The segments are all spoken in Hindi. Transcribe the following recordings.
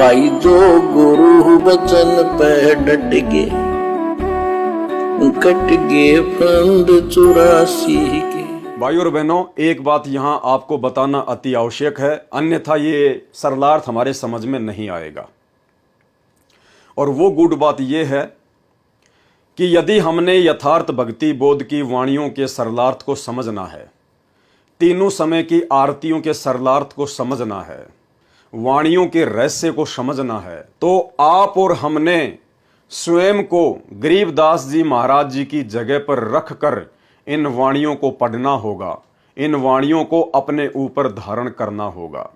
भाई जो गुरु बचन पे डट गए, कट गए फंद 84 के। भाई और बहनों, एक बात यहाँ आपको बताना अति आवश्यक है, अन्यथा ये सरलार्थ हमारे समझ में नहीं आएगा। और वो गुड बात ये है कि यदि हमने यथार्थ भक्ति बोध की वाणियों के सरलार्थ को समझना है, तीनों समय की आरतियों के सरलार्थ को समझना है, वाणियों के रहस्य को समझना है, तो आप और हमने स्वयं को गरीबदास जी महाराज जी की जगह पर रख कर इन वाणियों को पढ़ना होगा, इन वाणियों को अपने ऊपर धारण करना होगा।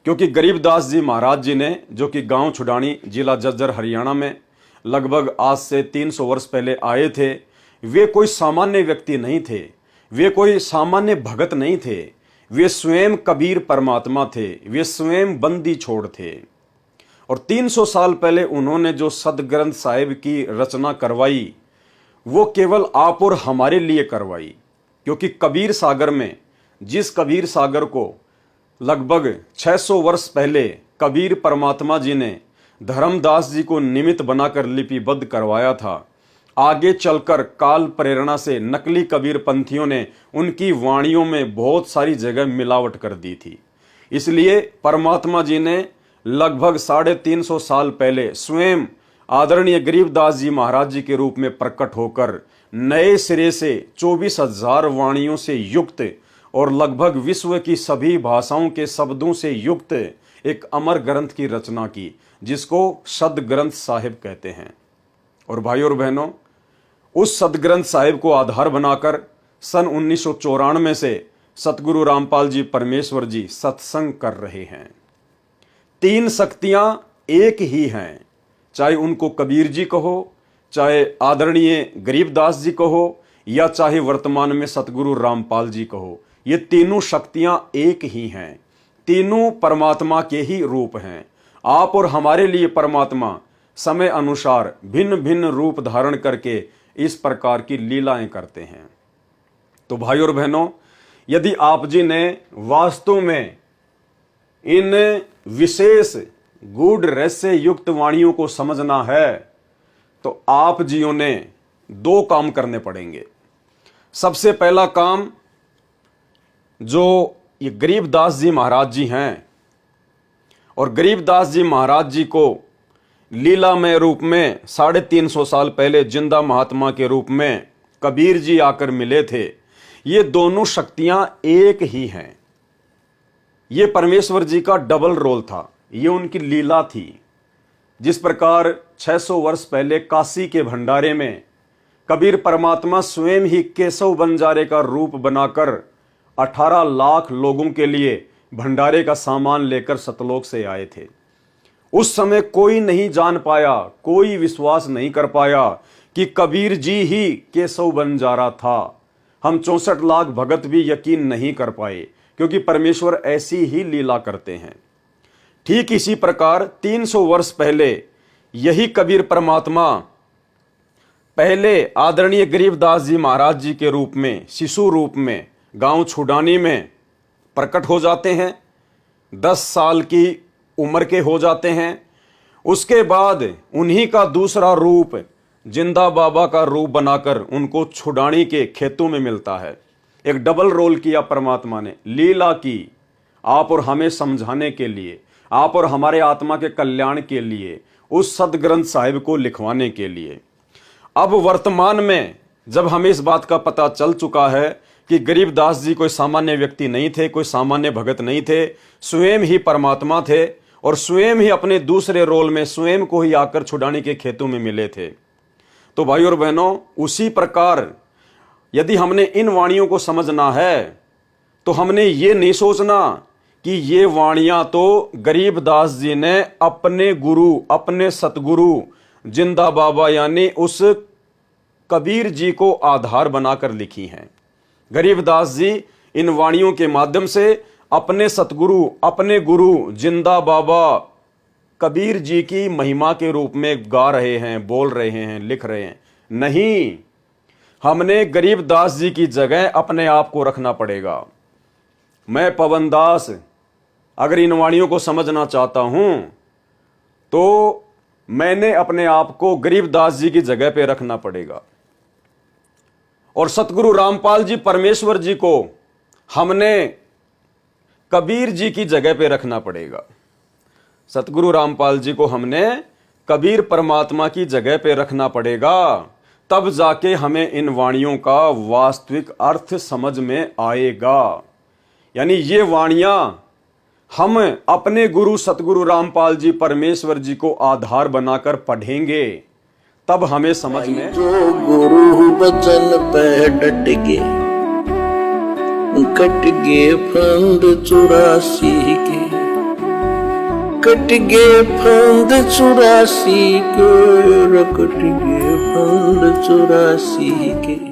क्योंकि गरीबदास जी महाराज जी ने, जो कि गांव छुडानी जिला झज्जर हरियाणा में लगभग आज से 300 वर्ष पहले आए थे, वे कोई सामान्य व्यक्ति नहीं थे, वे कोई सामान्य भगत नहीं थे, वे स्वयं कबीर परमात्मा थे, वे स्वयं बंदी छोड़ थे। और 300 साल पहले उन्होंने जो सदग्रंथ साहिब की रचना करवाई, वो केवल आप और हमारे लिए करवाई। क्योंकि कबीर सागर में, जिस कबीर सागर को लगभग 600 वर्ष पहले कबीर परमात्मा जी ने धर्मदास जी को निमित्त बनाकर लिपिबद्ध करवाया था, आगे चलकर काल प्रेरणा से नकली कबीर पंथियों ने उनकी वाणियों में बहुत सारी जगह मिलावट कर दी थी। इसलिए परमात्मा जी ने लगभग 350 साल पहले स्वयं आदरणीय गरीबदास जी महाराज जी के रूप में प्रकट होकर नए सिरे से 24,000 वाणियों से युक्त और लगभग विश्व की सभी भाषाओं के शब्दों से युक्त एक अमर ग्रंथ की रचना की, जिसको सदग्रंथ साहिब कहते हैं। और भाई और बहनों, उस सदग्रंथ साहिब को आधार बनाकर सन 1994 से सतगुरु रामपाल जी परमेश्वर जी सत्संग कर रहे हैं। 3 शक्तियां एक ही हैं, चाहे उनको कबीर जी कहो, चाहे आदरणीय गरीबदास जी कहो, या चाहे वर्तमान में सतगुरु रामपाल जी कहो। ये तीनों शक्तियां एक ही हैं, तीनों परमात्मा के ही रूप हैं। आप और हमारे लिए परमात्मा समय अनुसार भिन्न भिन्न रूप धारण करके इस प्रकार की लीलाएं करते हैं। तो भाई और बहनों, यदि आप जी ने वास्तव में इन विशेष गूढ़ रहस्य युक्त वाणियों को समझना है, तो आप जियों ने 2 काम करने पड़ेंगे। सबसे पहला काम, जो ये गरीबदास जी महाराज जी हैं, और गरीबदास जी महाराज जी को लीलामय रूप में 350 साल पहले जिंदा महात्मा के रूप में कबीर जी आकर मिले थे, ये दोनों शक्तियां एक ही हैं। ये परमेश्वर जी का डबल रोल था, ये उनकी लीला थी। जिस प्रकार 600 वर्ष पहले काशी के भंडारे में कबीर परमात्मा स्वयं ही केशव बंजारे का रूप बनाकर 18 लाख लोगों के लिए भंडारे का सामान लेकर सतलोक से आए थे। उस समय कोई नहीं जान पाया, कोई विश्वास नहीं कर पाया कि कबीर जी ही केशव बंजारा था। हम 64 लाख भगत भी यकीन नहीं कर पाए, क्योंकि परमेश्वर ऐसी ही लीला करते हैं। ठीक इसी प्रकार 300 वर्ष पहले यही कबीर परमात्मा पहले आदरणीय गरीबदास जी महाराज जी के रूप में, शिशु रूप में गांव छुडानी में प्रकट हो जाते हैं। 10 साल की उम्र के हो जाते हैं। उसके बाद उन्हीं का दूसरा रूप जिंदा बाबा का रूप बनाकर उनको छुडानी के खेतों में मिलता है। एक डबल रोल किया परमात्मा ने, लीला की, आप और हमें समझाने के लिए, आप और हमारे आत्मा के कल्याण के लिए, उस सदग्रंथ साहिब को लिखवाने के लिए। अब वर्तमान में जब हमें इस बात का पता चल चुका है कि गरीबदास जी कोई सामान्य व्यक्ति नहीं थे, कोई सामान्य भगत नहीं थे, स्वयं ही परमात्मा थे, और स्वयं ही अपने दूसरे रोल में स्वयं को ही आकर छुड़ाने के खेतों में मिले थे। तो भाई और बहनों, उसी प्रकार यदि हमने इन वाणियों को समझना है, तो हमने ये नहीं सोचना कि ये वाणियां तो गरीबदास जी ने अपने गुरु, अपने सतगुरु जिंदा बाबा यानी उस कबीर जी को आधार बनाकर लिखी हैं। गरीबदास जी इन वाणियों के माध्यम से अपने सतगुरु, अपने गुरु जिंदा बाबा कबीर जी की महिमा के रूप में गा रहे हैं, बोल रहे हैं, लिख रहे हैं। नहीं, हमने गरीबदास जी की जगह अपने आप को रखना पड़ेगा। मैं पवन दास अगर इन वाणियों को समझना चाहता हूं तो मैंने अपने आप को गरीबदास जी की जगह पे रखना पड़ेगा और सतगुरु रामपाल जी परमेश्वर जी को हमने कबीर जी की जगह पे रखना पड़ेगा। सतगुरु रामपाल जी को हमने कबीर परमात्मा की जगह पे रखना पड़ेगा, तब जाके हमें इन वाणियों का वास्तविक अर्थ समझ में आएगा। यानी ये वाणियां हम अपने गुरु सतगुरु रामपाल जी परमेश्वर जी को आधार बनाकर पढ़ेंगे, तब हमें समझ में। जो गुरु बचन पे डट गे, कट गे फंद 84 के, कट गे फंद 84 के, कट गे फंद 84 के।